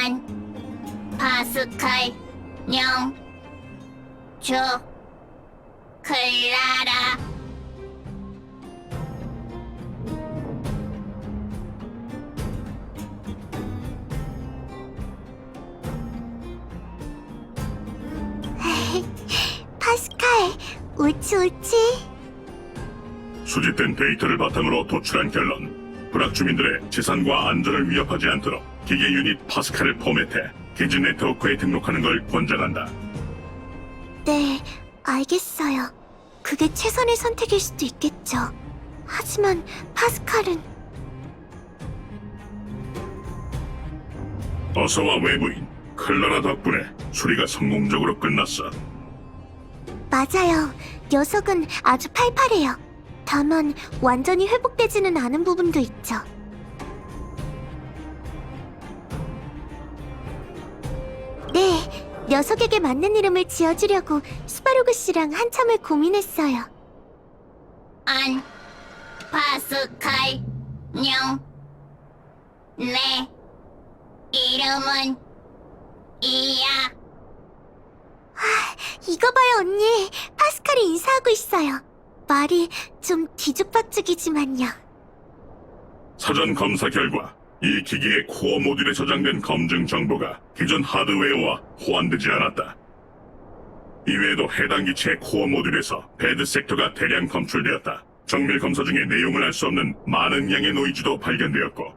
안, 파스칼, 영, 조, 클라라. 파스칼, 옳지 옳지. 수집된 데이터를 바탕으로 도출한 결론. 불악 주민들의 재산과 안전을 위협하지 않도록 기계 유닛 파스칼을 포맷해 기지 네트워크에 등록하는 걸 권장한다. 네, 알겠어요. 그게 최선의 선택일 수도 있겠죠. 하지만 파스칼은... 어서와 외부인. 클라라 덕분에 수리가 성공적으로 끝났어. 맞아요. 녀석은 아주 팔팔해요. 다만 완전히 회복되지는 않은 부분도 있죠. 네, 녀석에게 맞는 이름을 지어주려고 스바루그 씨랑 한참을 고민했어요. 안, 파스칼, 영. 내 이름은 이야. 이거 봐요, 언니. 파스칼이 인사하고 있어요. 말이 좀 뒤죽박죽이지만요. 사전 검사 결과 이 기기의 코어 모듈에 저장된 검증 정보가 기존 하드웨어와 호환되지 않았다. 이외에도 해당 기체의 코어 모듈에서 배드 섹터가 대량 검출되었다. 정밀 검사 중에 내용을 알 수 없는 많은 양의 노이즈도 발견되었고.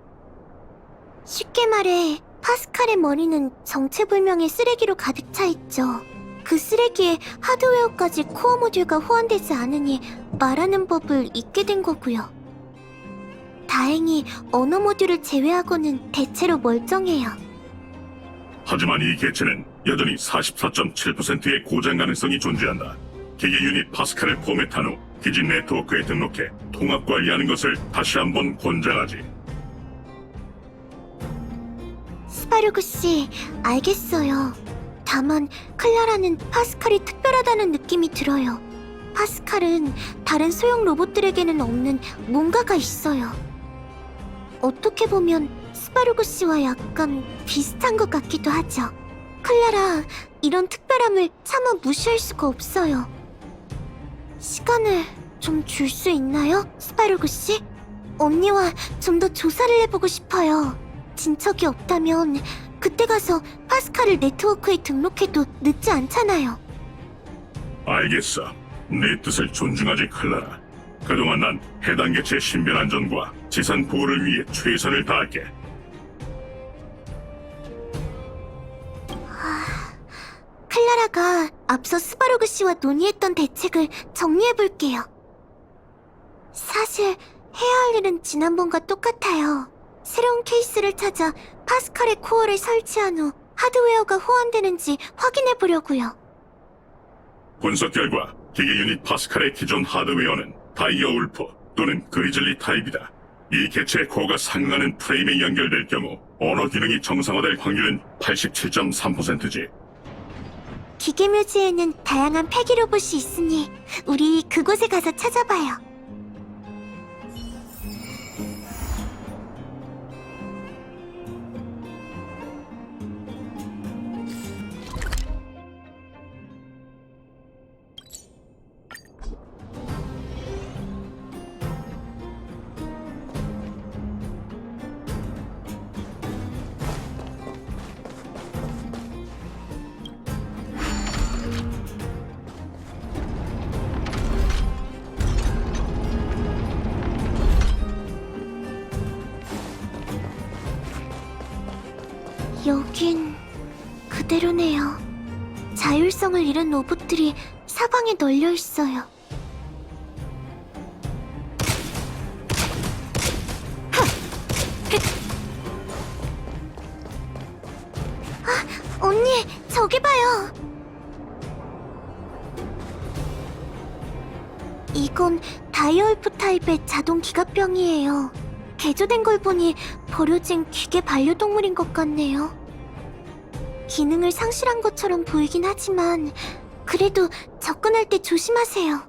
쉽게 말해 파스칼의 머리는 정체불명의 쓰레기로 가득 차 있죠. 그 쓰레기에 하드웨어까지 코어 모듈과 호환되지 않으니 말하는 법을 잊게 된 거고요. 다행히 언어 모듈을 제외하고는 대체로 멀쩡해요. 하지만 이 개체는 여전히 44.7%의 고장 가능성이 존재한다. 기계 유닛 파스칼을 포맷한 후 기지 네트워크에 등록해 통합 관리하는 것을 다시 한번 권장하지. 스바루그 씨, 알겠어요. 다만 클라라는 파스칼이 특별하다는 느낌이 들어요. 파스칼은 다른 소형 로봇들에게는 없는 뭔가가 있어요. 어떻게 보면 스바루그 씨와 약간 비슷한 것 같기도 하죠. 클라라, 이런 특별함을 차마 무시할 수가 없어요. 시간을 좀 줄 수 있나요, 스바루그 씨? 언니와 좀 더 조사를 해보고 싶어요. 진척이 없다면 그때 가서 파스칼을 네트워크에 등록해도 늦지 않잖아요. 알겠어. 네 뜻을 존중하지, 클라라. 그동안 난 해당 개체의 신변 안전과 재산 보호를 위해 최선을 다할게. 클라라가 앞서 스바루그 씨와 논의했던 대책을 정리해볼게요. 사실 해야 할 일은 지난번과 똑같아요. 새로운 케이스를 찾아 파스칼의 코어를 설치한 후 하드웨어가 호환되는지 확인해보려고요. 분석 결과 기계 유닛 파스칼의 기존 하드웨어는 다이어 울프 또는 그리즐리 타입이다. 이 개체의 코어가 상응하는 프레임에 연결될 경우 언어 기능이 정상화될 확률은 87.3%지. 기계묘지에는 다양한 폐기 로봇이 있으니 우리 그곳에 가서 찾아봐요. 여긴 그대로네요. 자율성을 잃은 로봇들이 사방에 널려 있어요. 아, 언니, 저기 봐요. 이건 다이얼프 타입의 자동 기갑병이에요. 개조된 걸 보니 버려진 기계 반려동물인 것 같네요. 기능을 상실한 것처럼 보이긴 하지만 그래도 접근할 때 조심하세요.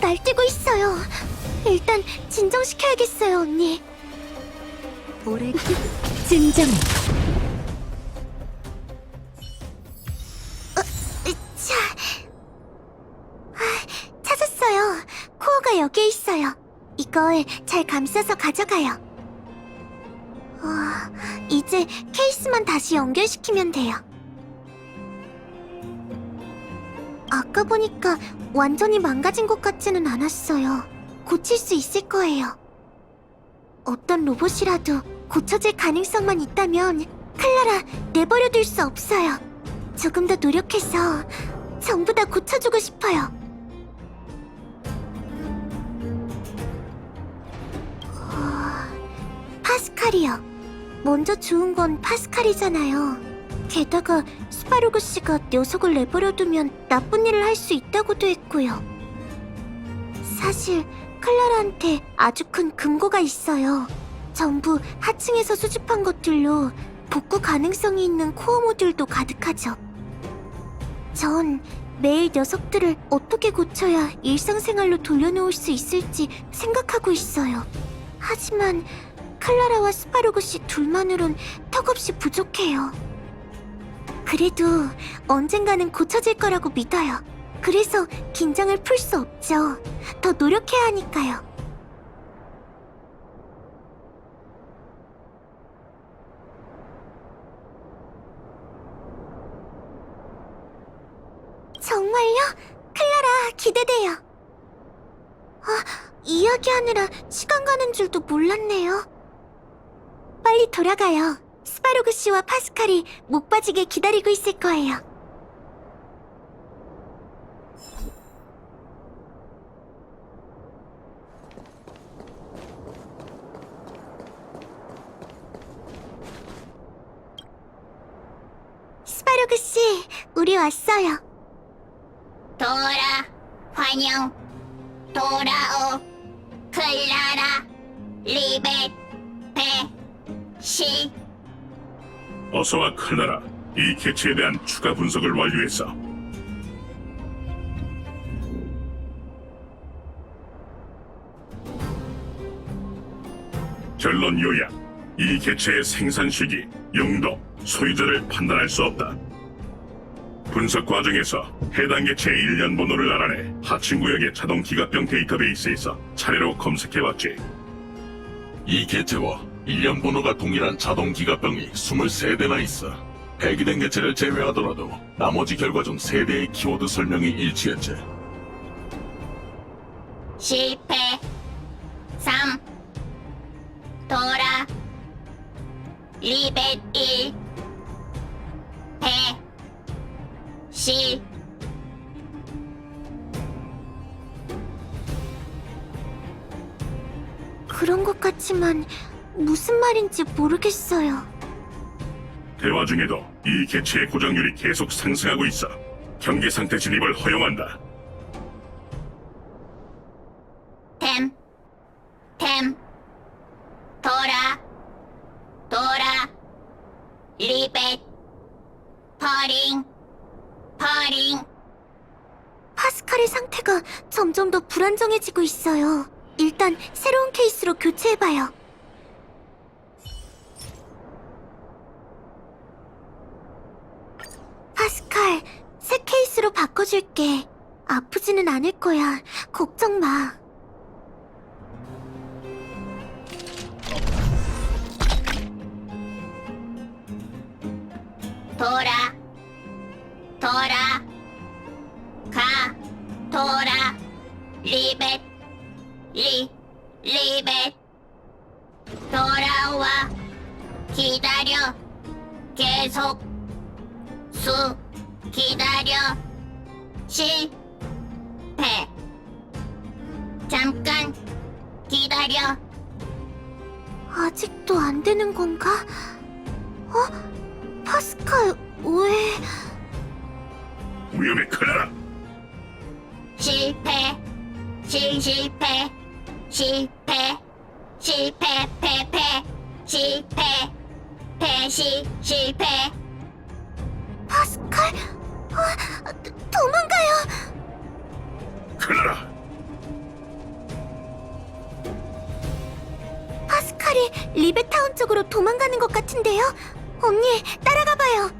날뛰고 있어요. 일단 진정시켜야겠어요, 언니. 오래 진정. 자, 찾았어요. 코어가 여기에 있어요. 이걸 잘 감싸서 가져가요. 이제 케이스만 다시 연결시키면 돼요. 아까 보니까 완전히 망가진 것 같지는 않았어요. 고칠 수 있을 거예요. 어떤 로봇이라도 고쳐질 가능성만 있다면 클라라 내버려둘 수 없어요. 조금 더 노력해서 전부 다 고쳐주고 싶어요. 파스칼이요. 먼저 죽은 건 파스칼이잖아요. 게다가 스파르그 씨가 녀석을 내버려두면 나쁜 일을 할 수 있다고도 했고요. 사실 클라라한테 아주 큰 금고가 있어요. 전부 하층에서 수집한 것들로 복구 가능성이 있는 코어 모듈도 가득하죠. 전 매일 녀석들을 어떻게 고쳐야 일상생활로 돌려놓을 수 있을지 생각하고 있어요. 하지만 클라라와 스파르그 씨 둘만으론 턱없이 부족해요. 그래도 언젠가는 고쳐질 거라고 믿어요. 그래서 긴장을 풀 수 없죠. 더 노력해야 하니까요. 정말요? 클라라, 기대돼요. 이야기하느라 시간 가는 줄도 몰랐네요. 빨리 돌아가요. 스파로그 씨와 파스칼이 목 빠지게 기다리고 있을 거예요. 스파로그 씨, 우리 왔어요. 환영, 돌아오, 클라라, 리벳, 시. 어서와 클라라. 이 개체에 대한 추가 분석을 완료했어. 결론 요약. 이 개체의 생산 시기, 용도, 소유자를 판단할 수 없다. 분석 과정에서 해당 개체의 일련 번호를 알아내 하층 구역의 자동 기갑병 데이터베이스에서 차례로 검색해봤지. 이 개체와 일련 번호가 동일한 자동 기갑병이 23대나 있어. 폐기된 개체를 제외하더라도 나머지 결과 중 3대의 키워드 설명이 일치했지. 실패. 3. 돌아. 리벳 1. 시. 그런 것 같지만 무슨 말인지 모르겠어요. 대화 중에도 이 개체의 고정률이 계속 상승하고 있어. 경계 상태 진입을 허용한다. 돌아. 리벳. 퍼링. 파스칼의 상태가 점점 더 불안정해지고 있어요. 일단 새로운 케이스로 교체해봐요. 파스칼, 새 케이스로 바꿔줄게. 아프지는 않을 거야. 걱정 마. 돌아. 리벳. 리벳. 돌아와. 기다려. 계속. 기다려. 실패. 잠깐 기다려. 아직도 안 되는 건가? 파스칼, 왜... 위험해, 클라라. 실패. 실패. 실패. 파스칼? 도망가요! 클라라. 파스칼이 리베타운 쪽으로 도망가는 것 같은데요? 언니, 따라가봐요.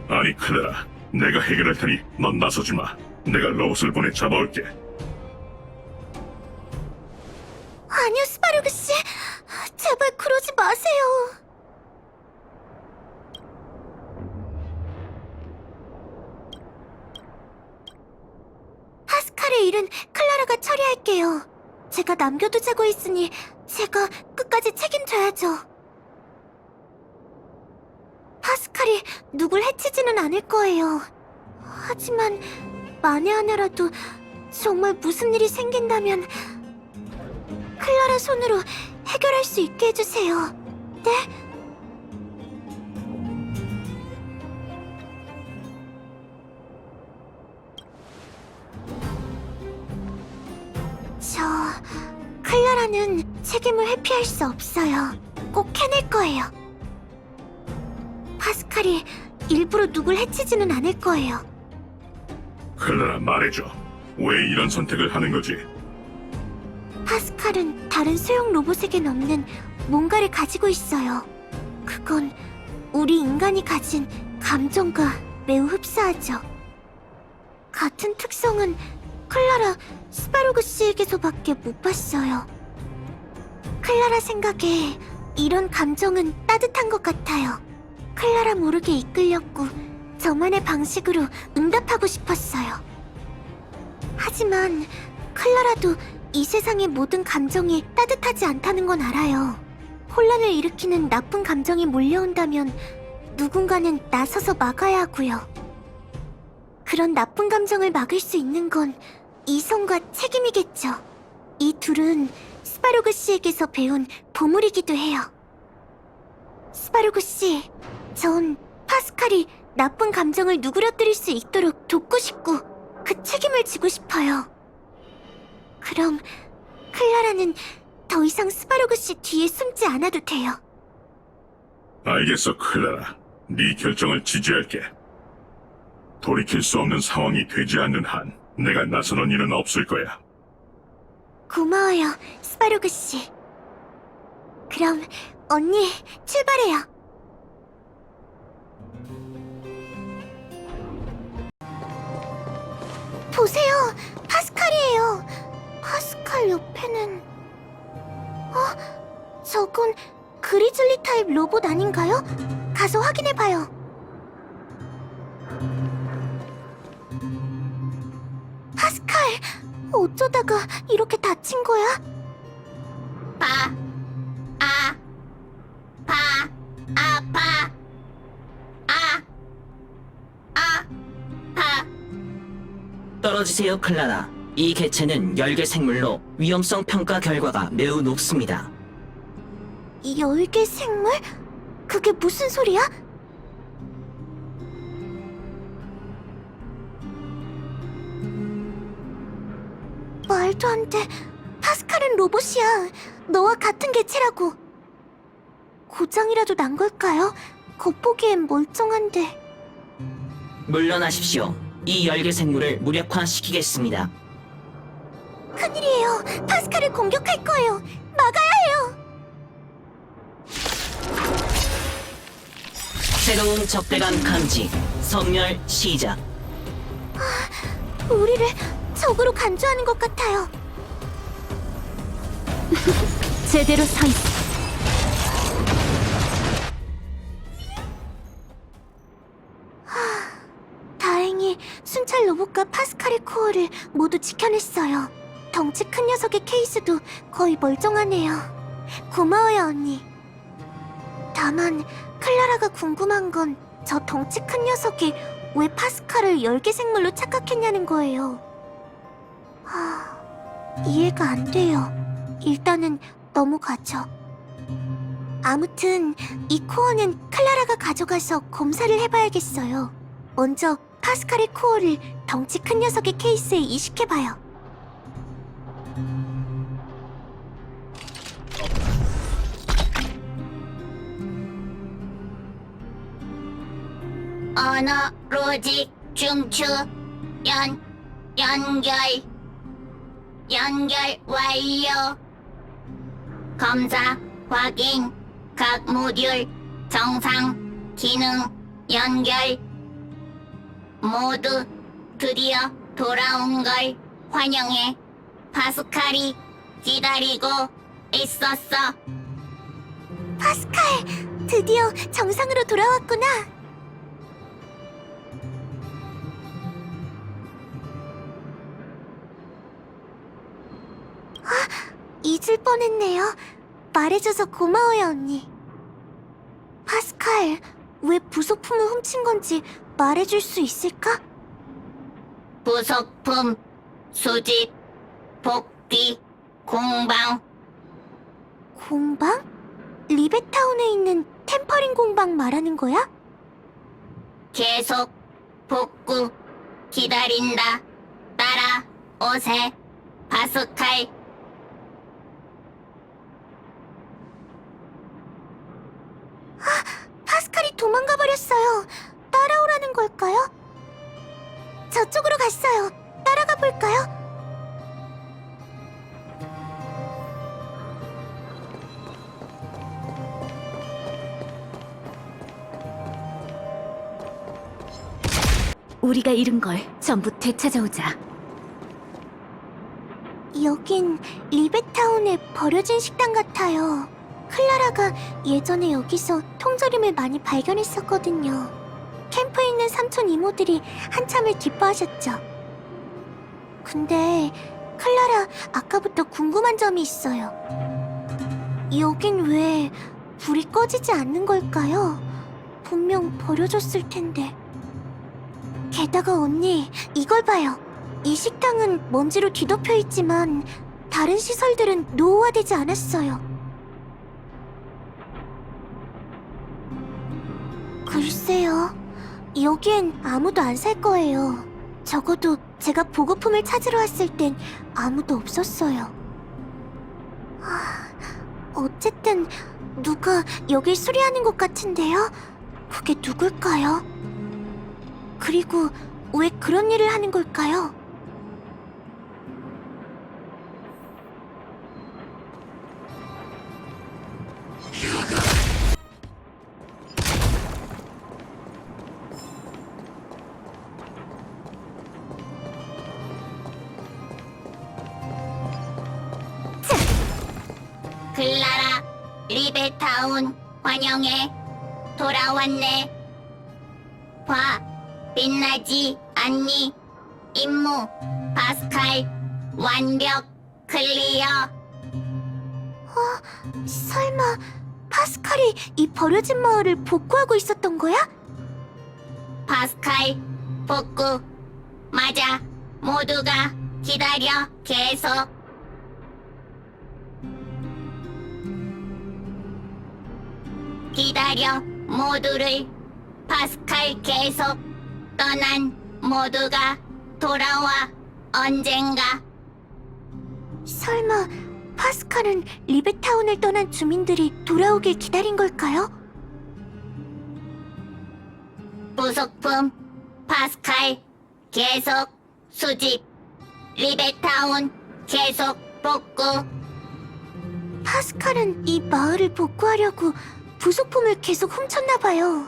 아니 클라라, 내가 해결할 테니 넌 나서지 마. 내가 로봇을 보내 잡아올게. 아니요, 스파르그 씨. 제발 그러지 마세요. 파스칼의 일은 클라라가 처리할게요. 제가 남겨두자고 했으니 제가 끝까지 책임져야죠. 파스칼이 누굴 해치지는 않을 거예요. 하지만 만에 하나라도 정말 무슨 일이 생긴다면 클라라 손으로 해결할 수 있게 해주세요. 네? 클라라는 책임을 회피할 수 없어요. 꼭 해낼 거예요. 파스칼이 일부러 누굴 해치지는 않을 거예요. 클라라, 말해줘. 왜 이런 선택을 하는 거지? 파스칼은 다른 소형 로봇에겐 없는 뭔가를 가지고 있어요. 그건 우리 인간이 가진 감정과 매우 흡사하죠. 같은 특성은 클라라, 스파로그 씨에게서밖에 못 봤어요. 클라라 생각에 이런 감정은 따뜻한 것 같아요. 클라라 모르게 이끌렸고 저만의 방식으로 응답하고 싶었어요. 하지만 클라라도 이 세상의 모든 감정이 따뜻하지 않다는 건 알아요. 혼란을 일으키는 나쁜 감정이 몰려온다면 누군가는 나서서 막아야 하고요. 그런 나쁜 감정을 막을 수 있는 건 이성과 책임이겠죠. 이 둘은 스파로그 씨에게서 배운 보물이기도 해요. 스파로그 씨, 전 파스칼이 나쁜 감정을 누그러뜨릴 수 있도록 돕고 싶고 그 책임을 지고 싶어요. 그럼 클라라는 더 이상 스파로그 씨 뒤에 숨지 않아도 돼요. 알겠어, 클라라. 네 결정을 지지할게. 돌이킬 수 없는 상황이 되지 않는 한 내가 나서는 일은 없을 거야. 고마워요, 스파로그 씨. 그럼 언니, 출발해요. 보세요, 파스칼이에요. 파스칼 옆에는... 저건 그리즐리 타입 로봇 아닌가요? 가서 확인해봐요. 파스칼, 어쩌다가 이렇게 다친 거야? 아파. 떨어지세요, 클라라. 이 개체는 열계 생물로 위험성 평가 결과가 매우 높습니다. 열계 생물? 그게 무슨 소리야? 말도 안 돼. 파스칼은 로봇이야. 너와 같은 개체라고. 고장이라도 난 걸까요? 겉보기엔 멀쩡한데. 물러나십시오. 이 열계 생물을 무력화시키겠습니다. 큰일이에요. 파스칼을 공격할 거예요. 막아야 해요. 새로운 적대감 감지. 섬멸 시작. 우리를 적으로 간주하는 것 같아요. 제대로 서 있어. 다행히 순찰 로봇과 파스칼의 코어를 모두 지켜냈어요. 덩치 큰 녀석의 케이스도 거의 멀쩡하네요. 고마워요, 언니. 다만 클라라가 궁금한 건 저 덩치 큰 녀석이 왜 파스칼을 열계 생물로 착각했냐는 거예요. 이해가 안 돼요. 일단은 넘어가죠. 아무튼 이 코어는 클라라가 가져가서 검사를 해봐야겠어요. 먼저 파스칼의 코어를 덩치 큰 녀석의 케이스에 이식해봐요. 언어, 로직, 중추, 연결 완료. 검사 확인 각 모듈 정상 기능 연결 모두 드디어 돌아온 걸 환영해. 파스칼이 기다리고 있었어. 파스칼, 드디어 정상으로 돌아왔구나. 잊을 뻔했네요. 말해줘서 고마워요, 언니. 파스칼, 왜 부속품을 훔친 건지 말해줄 수 있을까? 부속품 수집 복귀 공방. 공방? 리베타운에 있는 템퍼링 공방 말하는 거야? 계속 복구 기다린다. 따라오세. 파스칼. 파스칼이 도망가 버렸어요. 따라오라는 걸까요? 저쪽으로 갔어요. 따라가 볼까요? 우리가 잃은 걸 전부 되찾아오자. 여긴 리베타운의 버려진 식당 같아요. 클라라가 예전에 여기서 통조림을 많이 발견했었거든요. 캠프에 있는 삼촌 이모들이 한참을 기뻐하셨죠. 근데 클라라, 아까부터 궁금한 점이 있어요. 여긴 왜 불이 꺼지지 않는 걸까요? 분명 버려졌을 텐데. 게다가 언니, 이걸 봐요. 이 식당은 먼지로 뒤덮여 있지만 다른 시설들은 노후화되지 않았어요. 글쎄요. 여기엔 아무도 안 살 거예요. 적어도 제가 보급품을 찾으러 왔을 땐 아무도 없었어요. 어쨌든 누가 여길 수리하는 것 같은데요? 그게 누굴까요? 그리고 왜 그런 일을 하는 걸까요? 클라라, 리베타운 환영해. 돌아왔네. 봐, 빛나지 않니? 임무 파스칼 완벽 클리어. 설마 파스칼이 이 버려진 마을을 복구하고 있었던 거야? 파스칼 복구 맞아. 모두가 기다려. 계속 기다려. 모두를 파스칼 계속 떠난 모두가 돌아와. 언젠가. 설마 파스칼은 리베타운을 떠난 주민들이 돌아오길 기다린 걸까요? 부속품 파스칼 계속 수집. 리베타운 계속 복구. 파스칼은 이 마을을 복구하려고 부속품을 계속 훔쳤나 봐요.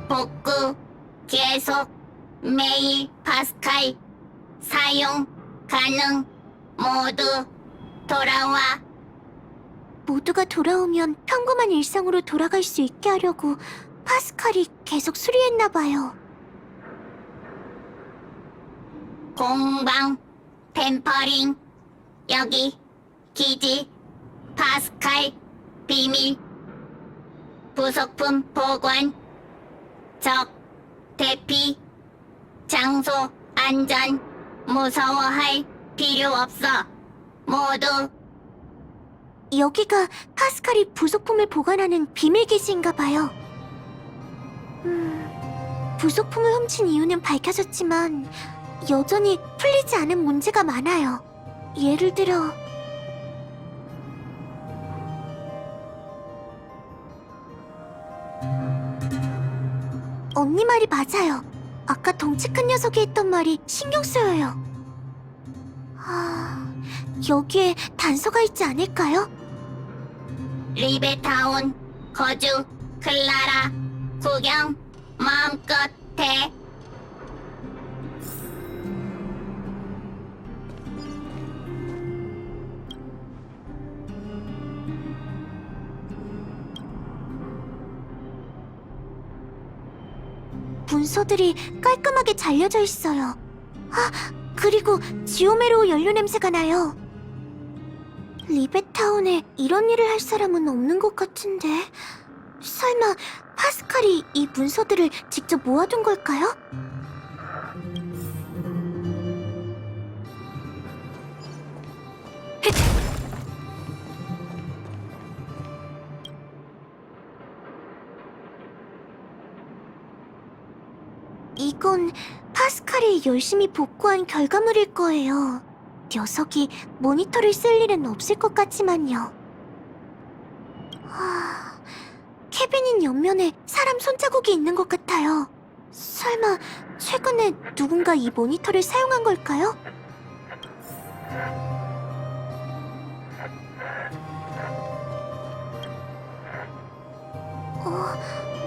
복구 계속. 매일 파스칼 사용 가능. 모두 돌아와. 모두가 돌아오면 평범한 일상으로 돌아갈 수 있게 하려고 파스칼이 계속 수리했나 봐요. 공방 템퍼링 여기 기지 파스칼 비밀 부속품 보관 적 대피 장소 안전 무서워할 필요 없어. 모두 여기가 파스칼이 부속품을 보관하는 비밀 기지인가 봐요. 부속품을 훔친 이유는 밝혀졌지만 여전히 풀리지 않은 문제가 많아요. 예를 들어 언니 말이 맞아요. 아까 덩치 큰 녀석이 했던 말이 신경 쓰여요. 여기에 단서가 있지 않을까요? 리베타운 거주 클라라 구경 마음껏 해. 문서들이 깔끔하게 잘려져 있어요. 아, 그리고 지오메로 연료 냄새가 나요. 리베타운에 이런 일을 할 사람은 없는 것 같은데 설마 파스칼이 이 문서들을 직접 모아둔 걸까요? 이건 파스칼이 열심히 복구한 결과물일 거예요. 녀석이 모니터를 쓸 일은 없을 것 같지만요. 캐비닛 옆면에 사람 손자국이 있는 것 같아요. 설마 최근에 누군가 이 모니터를 사용한 걸까요?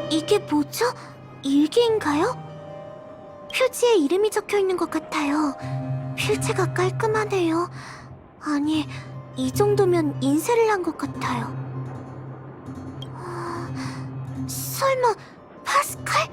이게 뭐죠? 일기인가요? 표지에 이름이 적혀 있는 것 같아요. 필체가 깔끔하네요. 아니, 이 정도면 인쇄를 한 것 같아요. 설마 파스칼?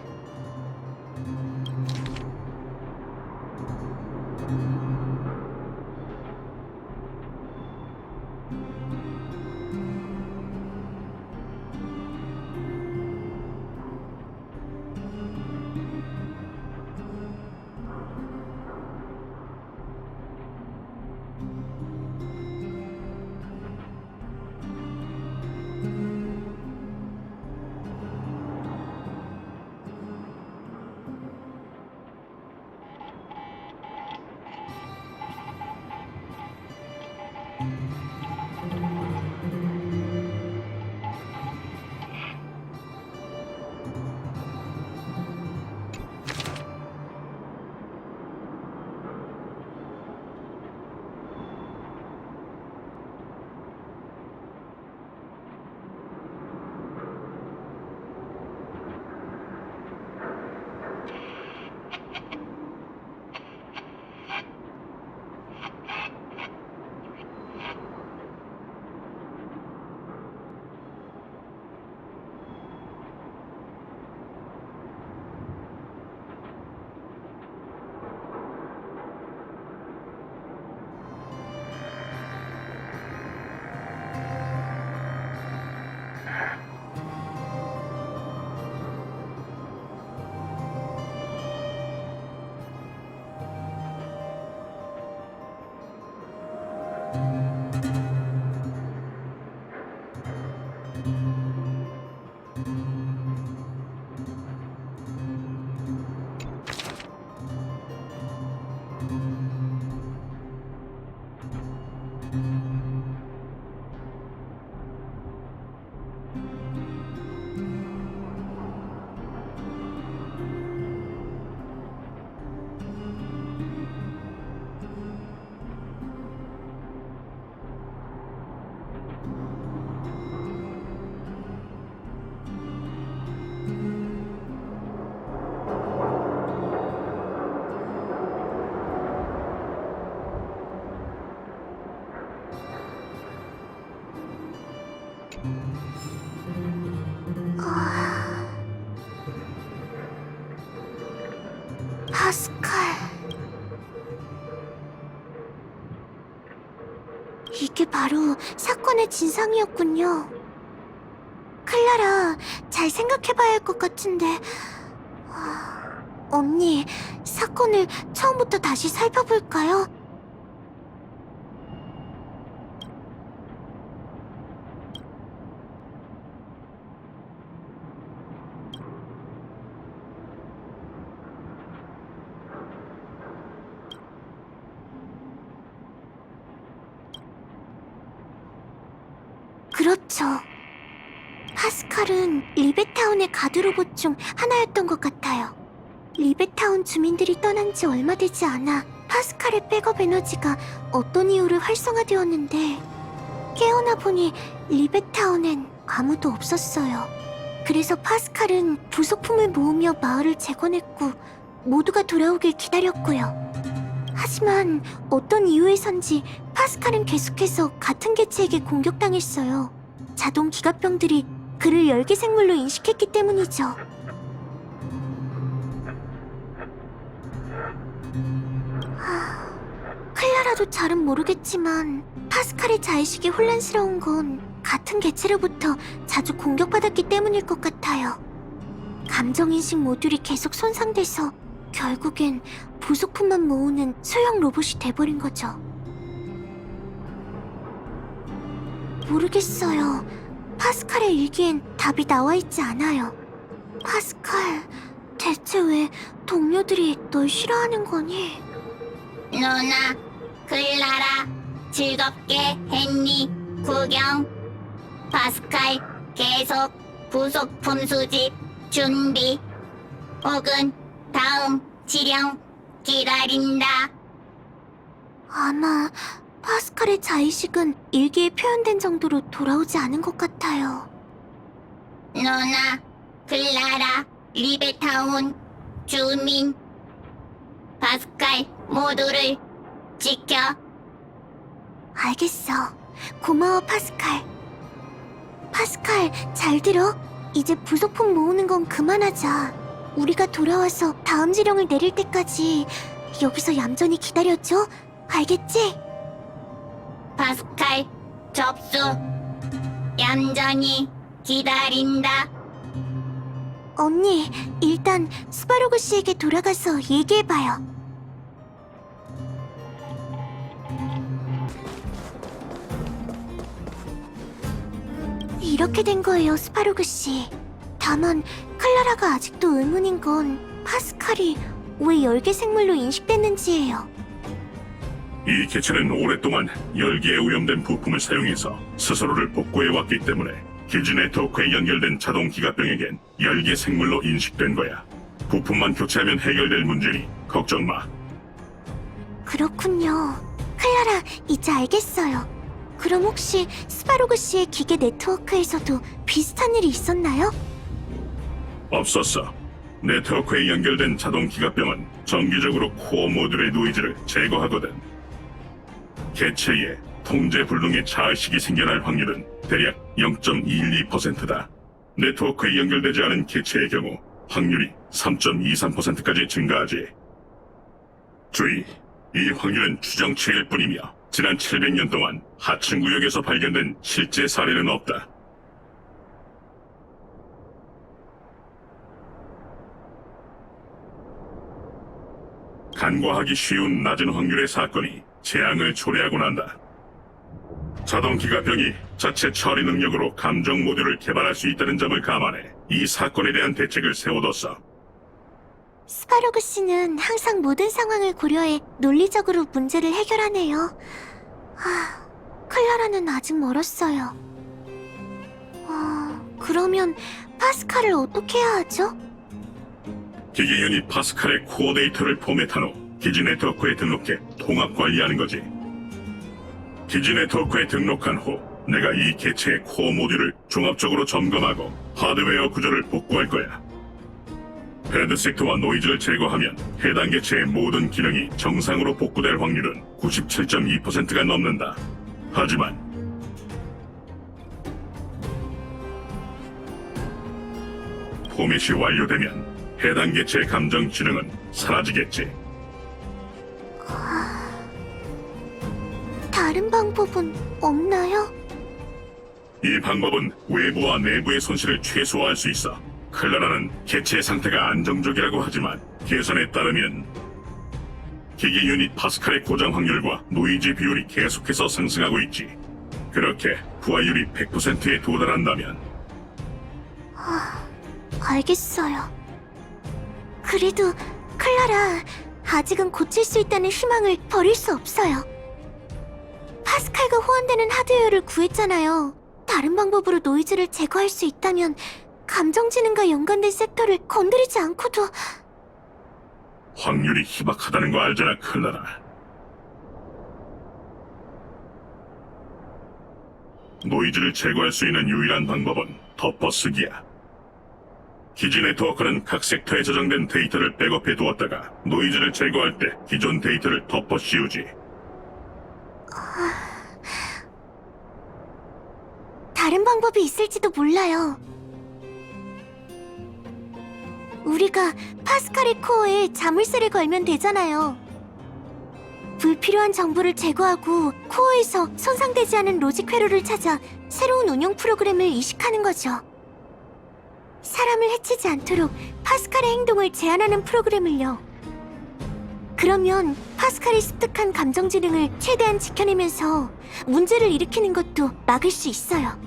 파스칼. 이게 바로 사건의 진상이었군요. 클라라, 잘 생각해봐야 할 것 같은데. 언니, 사건을 처음부터 다시 살펴볼까요? 그렇죠. 파스칼은 리베타운의 가두로봇 중 하나였던 것 같아요. 리베타운 주민들이 떠난 지 얼마 되지 않아 파스칼의 백업 에너지가 어떤 이유로 활성화되었는데 깨어나 보니 리벳타운엔 아무도 없었어요. 그래서 파스칼은 부속품을 모으며 마을을 재건했고 모두가 돌아오길 기다렸고요. 하지만 어떤 이유에선지 파스칼은 계속해서 같은 개체에게 공격당했어요. 자동 기갑병들이 그를 열기 생물로 인식했기 때문이죠. 클라라도 잘은 모르겠지만 파스칼의 자의식이 혼란스러운 건 같은 개체로부터 자주 공격받았기 때문일 것 같아요. 감정인식 모듈이 계속 손상돼서 결국엔 부속품만 모으는 소형 로봇이 돼버린 거죠. 모르겠어요. 파스칼의 일기엔 답이 나와 있지 않아요. 파스칼, 대체 왜 동료들이 널 싫어하는 거니? 누나, 클라라, 즐겁게 했니? 구경. 파스칼, 계속 부속품 수집 준비. 혹은 다음 지령 기다린다. 아마 파스칼의 자의식은 일기에 표현된 정도로 돌아오지 않은 것 같아요. 누나, 클라라, 리베타운, 주민. 파스칼 모두를 지켜. 알겠어. 고마워, 파스칼. 파스칼, 잘 들어. 이제 부속품 모으는 건 그만하자. 우리가 돌아와서 다음 지령을 내릴 때까지 여기서 얌전히 기다려줘. 알겠지? 파스칼, 접수. 얌전히 기다린다. 언니, 일단 스바로그 씨에게 돌아가서 얘기해봐요. 이렇게 된 거예요, 스바로그 씨. 다만 클라라가 아직도 의문인 건 파스칼이 왜 열계 생물로 인식됐는지예요. 이 개체는 오랫동안 열기에 오염된 부품을 사용해서 스스로를 복구해왔기 때문에 기지 네트워크에 연결된 자동 기갑병에겐 열기 생물로 인식된 거야. 부품만 교체하면 해결될 문제니 걱정 마. 그렇군요. 클라라, 이제 알겠어요. 그럼 혹시 스바로그 씨의 기계 네트워크에서도 비슷한 일이 있었나요? 없었어. 네트워크에 연결된 자동 기갑병은 정기적으로 코어 모듈의 노이즈를 제거하거든. 개체의 통제 불능의 자의식이 생겨날 확률은 대략 0.112%다. 네트워크에 연결되지 않은 개체의 경우 확률이 3.23%까지 증가하지. 주의, 이 확률은 추정치일 뿐이며 지난 700년 동안 하층 구역에서 발견된 실제 사례는 없다. 간과하기 쉬운 낮은 확률의 사건이 재앙을 초래하곤 한다. 자동 기갑병이 자체 처리 능력으로 감정 모듈을 개발할 수 있다는 점을 감안해 이 사건에 대한 대책을 세워뒀어. 스바로그 씨는 항상 모든 상황을 고려해 논리적으로 문제를 해결하네요. 클라라는 아직 멀었어요. 그러면 파스칼을 어떻게 해야 하죠? 기계 유닛 파스칼의 코어 데이터를 포맷한 후 기지 네트워크에 등록해 통합 관리하는 거지. 기지 네트워크에 등록한 후 내가 이 개체의 코어 모듈을 종합적으로 점검하고 하드웨어 구조를 복구할 거야. 헤드 섹터와 노이즈를 제거하면 해당 개체의 모든 기능이 정상으로 복구될 확률은 97.2%가 넘는다. 하지만 포맷이 완료되면 해당 개체의 감정 지능은 사라지겠지. 다른 방법은 없나요? 이 방법은 외부와 내부의 손실을 최소화할 수 있어. 클라라는 개체의 상태가 안정적이라고 하지만 계산에 따르면 기기 유닛 파스칼의 고장 확률과 노이즈 비율이 계속해서 상승하고 있지. 그렇게 부하율이 100%에 도달한다면 알겠어요. 그래도 클라라, 아직은 고칠 수 있다는 희망을 버릴 수 없어요. 파스칼과 호환되는 하드웨어를 구했잖아요. 다른 방법으로 노이즈를 제거할 수 있다면 감정지능과 연관된 섹터를 건드리지 않고도... 확률이 희박하다는 거 알잖아, 클라라. 노이즈를 제거할 수 있는 유일한 방법은 덮어쓰기야. 기지 네트워크는 각 섹터에 저장된 데이터를 백업해 두었다가 노이즈를 제거할 때 기존 데이터를 덮어 씌우지. 다른 방법이 있을지도 몰라요. 우리가 파스칼의 코어에 자물쇠를 걸면 되잖아요. 불필요한 정보를 제거하고 코어에서 손상되지 않은 로직 회로를 찾아 새로운 운영 프로그램을 이식하는 거죠. 사람을 해치지 않도록 파스칼의 행동을 제한하는 프로그램을요. 그러면 파스칼이 습득한 감정지능을 최대한 지켜내면서 문제를 일으키는 것도 막을 수 있어요.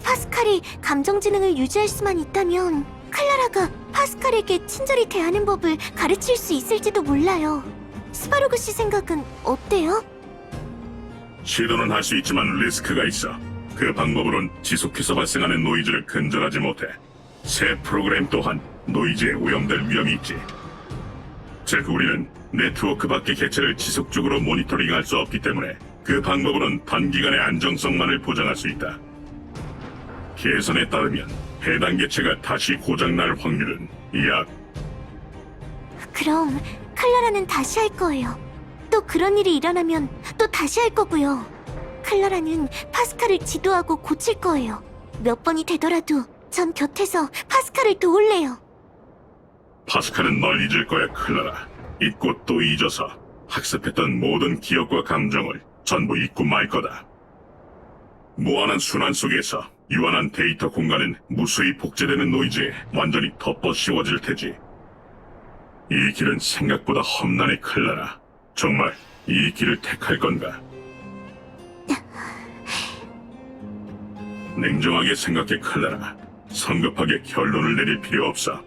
파스칼이 감정지능을 유지할 수만 있다면 클라라가 파스칼에게 친절히 대하는 법을 가르칠 수 있을지도 몰라요. 스바루그 씨 생각은 어때요? 시도는 할 수 있지만 리스크가 있어. 그 방법으론 지속해서 발생하는 노이즈를 근절하지 못해. 새 프로그램 또한 노이즈에 오염될 위험이 있지. 즉 우리는 네트워크 밖의 개체를 지속적으로 모니터링할 수 없기 때문에 그 방법으론 단기간의 안정성만을 보장할 수 있다. 계산에 따르면 해당 개체가 다시 고장날 확률은 약 그럼 클라라는 다시 할 거예요. 또 그런 일이 일어나면 또 다시 할 거고요. 클라라는 파스칼을 지도하고 고칠 거예요. 몇 번이 되더라도 전 곁에서 파스칼을 도울래요. 파스칼은 널 잊을 거야, 클라라. 잊고 또 잊어서 학습했던 모든 기억과 감정을 전부 잊고 말 거다. 무한한 순환 속에서 유한한 데이터 공간은 무수히 복제되는 노이즈에 완전히 덮어 씌워질 테지. 이 길은 생각보다 험난해, 클라라. 정말 이 길을 택할 건가? 냉정하게 생각해, 클라라. 성급하게 결론을 내릴 필요 없어.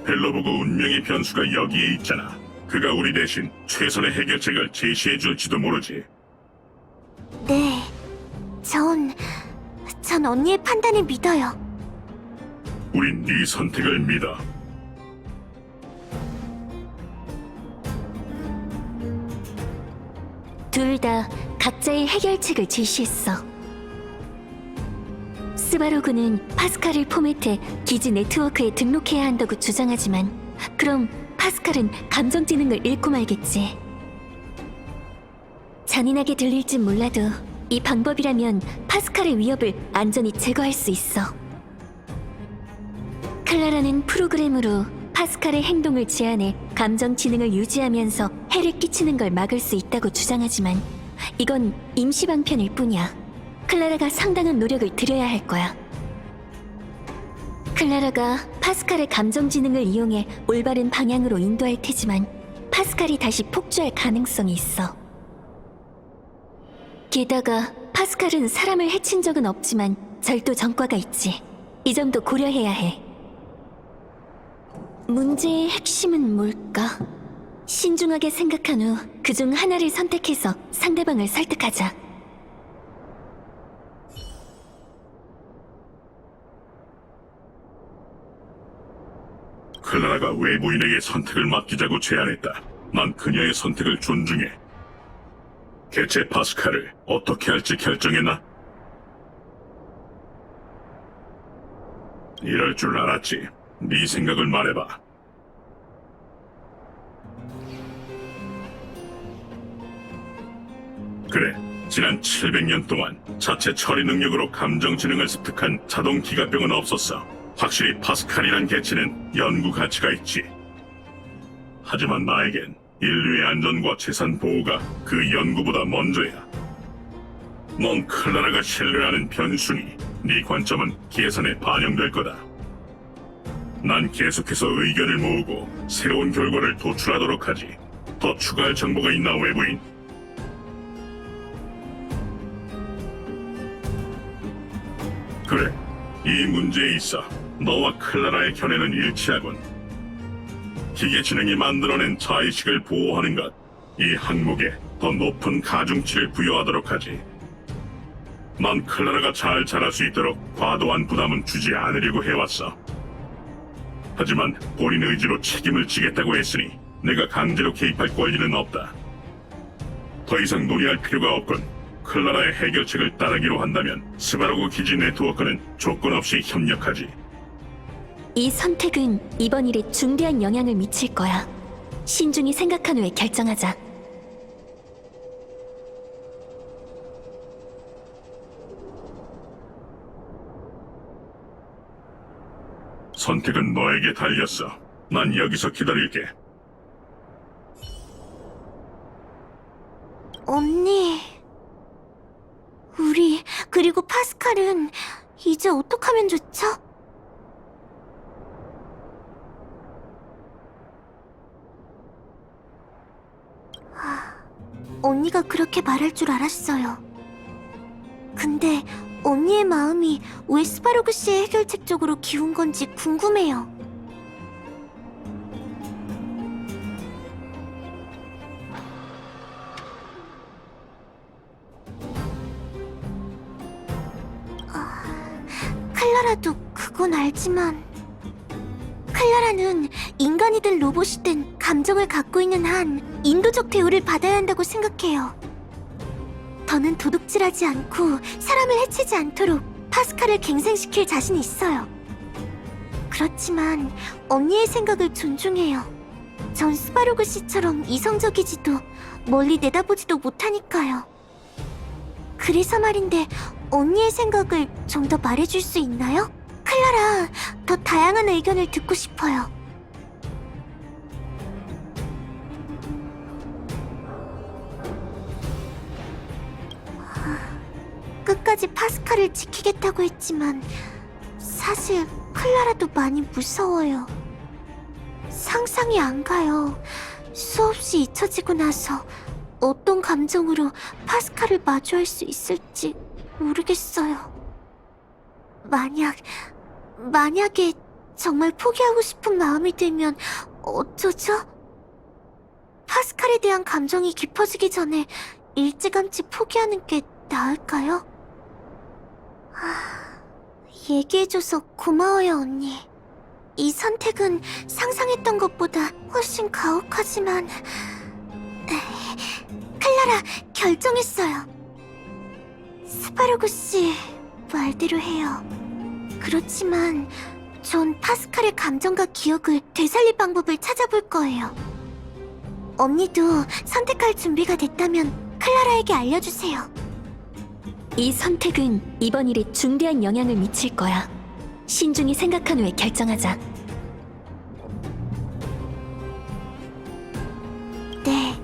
벨로보그 운명의 변수가 여기에 있잖아. 그가 우리 대신 최선의 해결책을 제시해 줄지도 모르지. 네, 전 언니의 판단을 믿어요. 우린 네 선택을 믿어. 둘 다 각자의 해결책을 제시했어. 스바로그는 파스칼을 포맷해 기지 네트워크에 등록해야 한다고 주장하지만 그럼 파스칼은 감정지능을 잃고 말겠지. 잔인하게 들릴진 몰라도 이 방법이라면 파스칼의 위협을 안전히 제거할 수 있어. 클라라는 프로그램으로 파스칼의 행동을 제한해 감정지능을 유지하면서 해를 끼치는 걸 막을 수 있다고 주장하지만 이건 임시 방편일 뿐이야. 클라라가 상당한 노력을 들여야 할 거야. 클라라가 파스칼의 감정지능을 이용해 올바른 방향으로 인도할 테지만 파스칼이 다시 폭주할 가능성이 있어. 게다가 파스칼은 사람을 해친 적은 없지만 절도 전과가 있지. 이 점도 고려해야 해. 문제의 핵심은 뭘까? 신중하게 생각한 후 그중 하나를 선택해서 상대방을 설득하자. 클라라가 외부인에게 선택을 맡기자고 제안했다. 난 그녀의 선택을 존중해. 개체 파스칼을 어떻게 할지 결정했나? 이럴 줄 알았지. 네 생각을 말해봐. 그래, 지난 700년 동안 자체 처리 능력으로 감정 지능을 습득한 자동 기가병은 없었어. 확실히 파스칼이란 개체는 연구 가치가 있지. 하지만 나에겐 인류의 안전과 재산 보호가 그 연구보다 먼저야. 넌 클라라가 신뢰하는 변수니 네 관점은 계산에 반영될 거다. 난 계속해서 의견을 모으고 새로운 결과를 도출하도록 하지. 더 추가할 정보가 있나, 외부인? 그래, 이 문제에 있어 너와 클라라의 견해는 일치하군. 기계 지능이 만들어낸 자의식을 보호하는 것, 이 항목에 더 높은 가중치를 부여하도록 하지. 난 클라라가 잘 자랄 수 있도록 과도한 부담은 주지 않으려고 해왔어. 하지만 본인 의지로 책임을 지겠다고 했으니 내가 강제로 개입할 권리는 없다. 더 이상 논의할 필요가 없군. 클라라의 해결책을 따르기로 한다면 스바르고 기지 네트워크는 조건 없이 협력하지. 이 선택은 이번 일에 중대한 영향을 미칠 거야. 신중히 생각한 후에 결정하자. 선택은 너에게 달렸어. 난 여기서 기다릴게. 언니, 우리 그리고 파스칼은 이제 어떡하면 좋죠? 언니가 그렇게 말할 줄 알았어요. 근데 언니의 마음이 왜 스바르그 씨의 해결책 쪽으로 기운 건지 궁금해요. 클라라도 그건 알지만 클라라는 인간이든 로봇이든 감정을 갖고 있는 한 인도적 대우를 받아야 한다고 생각해요. 더는 도둑질하지 않고 사람을 해치지 않도록 파스칼을 갱생시킬 자신이 있어요. 그렇지만 언니의 생각을 존중해요. 전 스바르그 씨처럼 이성적이지도 멀리 내다보지도 못하니까요. 그래서 말인데 언니의 생각을 좀 더 말해줄 수 있나요? 클라라, 더 다양한 의견을 듣고 싶어요. 끝까지 파스칼을 지키겠다고 했지만 사실 클라라도 많이 무서워요. 상상이 안 가요. 수없이 잊혀지고 나서 어떤 감정으로 파스칼을 마주할 수 있을지 모르겠어요. 만약에 정말 포기하고 싶은 마음이 들면 어쩌죠? 파스칼에 대한 감정이 깊어지기 전에 일찌감치 포기하는 게 나을까요? 얘기해줘서 고마워요, 언니. 이 선택은 상상했던 것보다 훨씬 가혹하지만... 클라라, 결정했어요. 스바르그 씨 말대로 해요. 그렇지만 전 파스칼의 감정과 기억을 되살릴 방법을 찾아볼 거예요. 언니도 선택할 준비가 됐다면 클라라에게 알려주세요. 이 선택은 이번 일에 중대한 영향을 미칠 거야. 신중히 생각한 후에 결정하자. 네,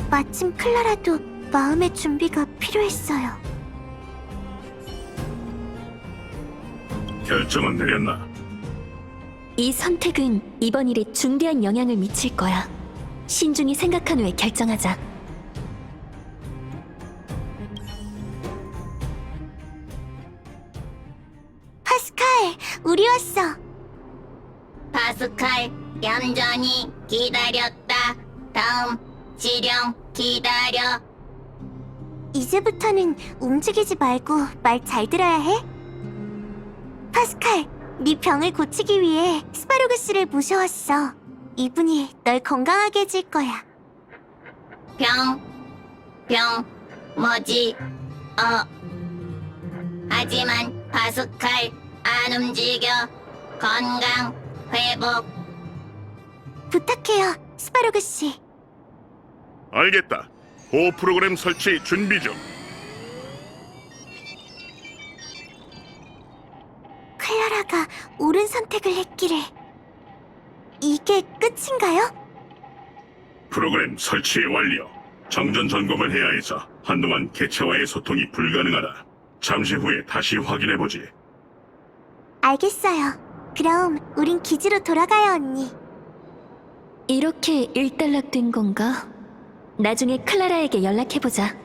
마침 클라라도 마음의 준비가 필요했어요. 결정은 내렸나? 이 선택은 이번 일에 중대한 영향을 미칠 거야. 신중히 생각한 후에 결정하자. 파스칼, 우리 왔어. 파스칼, 얌전히 기다렸다. 다음 지령 기다려. 이제부터는 움직이지 말고 말 잘 들어야 해. 파스칼, 네 병을 고치기 위해 스바르그 씨를 모셔왔어. 이분이 널 건강하게 해줄 거야. 병, 뭐지? 하지만 파스칼, 안 움직여. 건강, 회복. 부탁해요, 스바르그 씨. 알겠다. 보호 프로그램 설치 준비 중. 클라라가 옳은 선택을 했기를. 이게 끝인가요? 프로그램 설치 완료. 정전 점검을 해야 해서 한동안 개체와의 소통이 불가능하다. 잠시 후에 다시 확인해보지. 알겠어요. 그럼 우린 기지로 돌아가요, 언니. 이렇게 일단락된 건가? 나중에 클라라에게 연락해보자.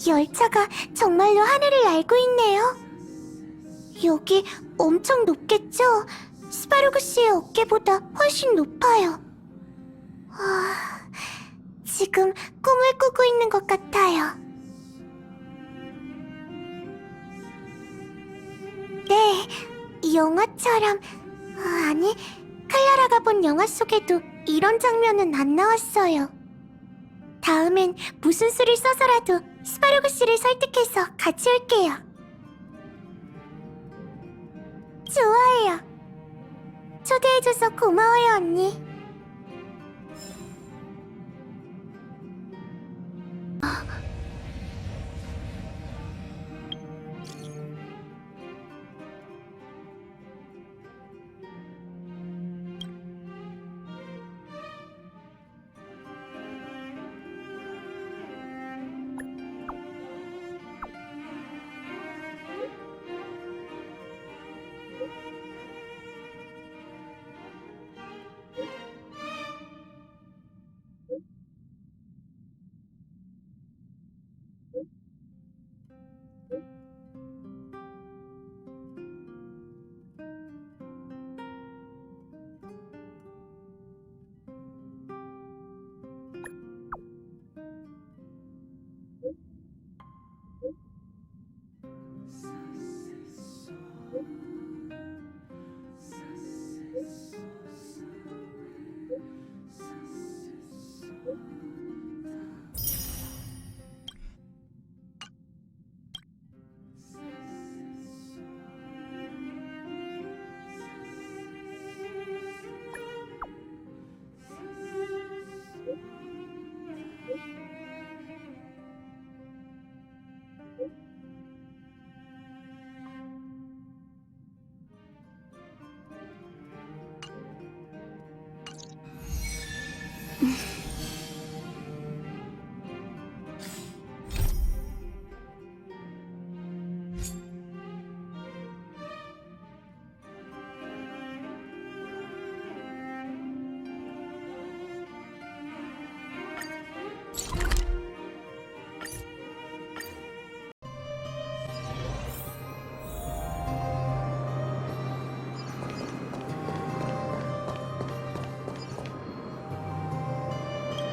열차가 정말로 하늘을 날고 있네요. 여기 엄청 높겠죠? 스파루그 씨의 어깨보다 훨씬 높아요. 지금 꿈을 꾸고 있는 것 같아요. 네, 영화처럼. 아니, 클라라가 본 영화 속에도 이런 장면은 안 나왔어요. 다음엔 무슨 수를 써서라도 스파루그 씨를 설득해서 같이 올게요. 좋아해요. 초대해줘서 고마워요, 언니.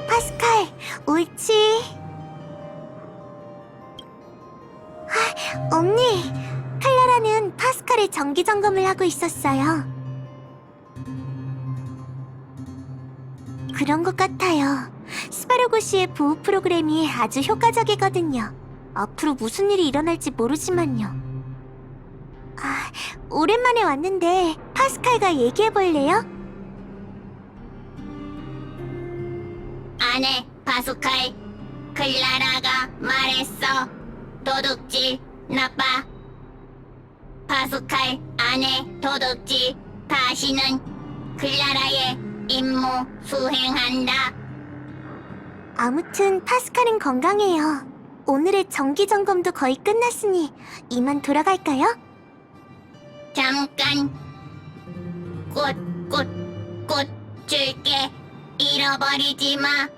파스칼, 옳지. 언니, 클라라는 파스칼의 정기 점검을 하고 있었어요. 그런 것 같아요. 스파루그 씨의 보호 프로그램이 아주 효과적이거든요. 앞으로 무슨 일이 일어날지 모르지만요. 오랜만에 왔는데 파스칼과 얘기해볼래요? 아내 파스칼, 클라라가 말했어. 도둑질 나빠. 파스칼, 아내 도둑질. 다시는 클라라의 임무 수행한다. 아무튼 파스칼은 건강해요. 오늘의 정기 점검도 거의 끝났으니 이만 돌아갈까요? 잠깐. 꽃 줄게. 잃어버리지 마.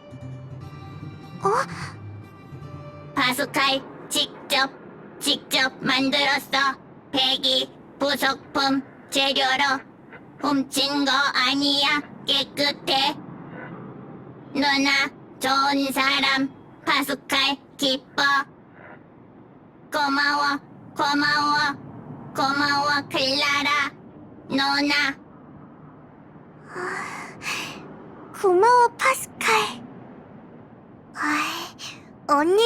파스칼, 직접 만들었어. 배기 부속품 재료로. 훔친 거 아니야. 깨끗해. 누나 좋은 사람. 파스칼 기뻐. 고마워 클라라. 누나. 고마워, 파스칼. 언니,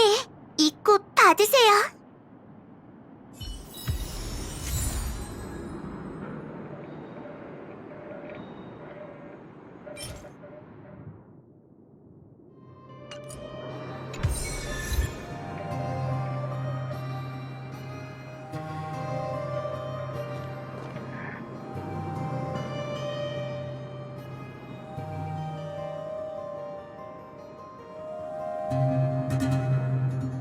이 꽃 받으세요.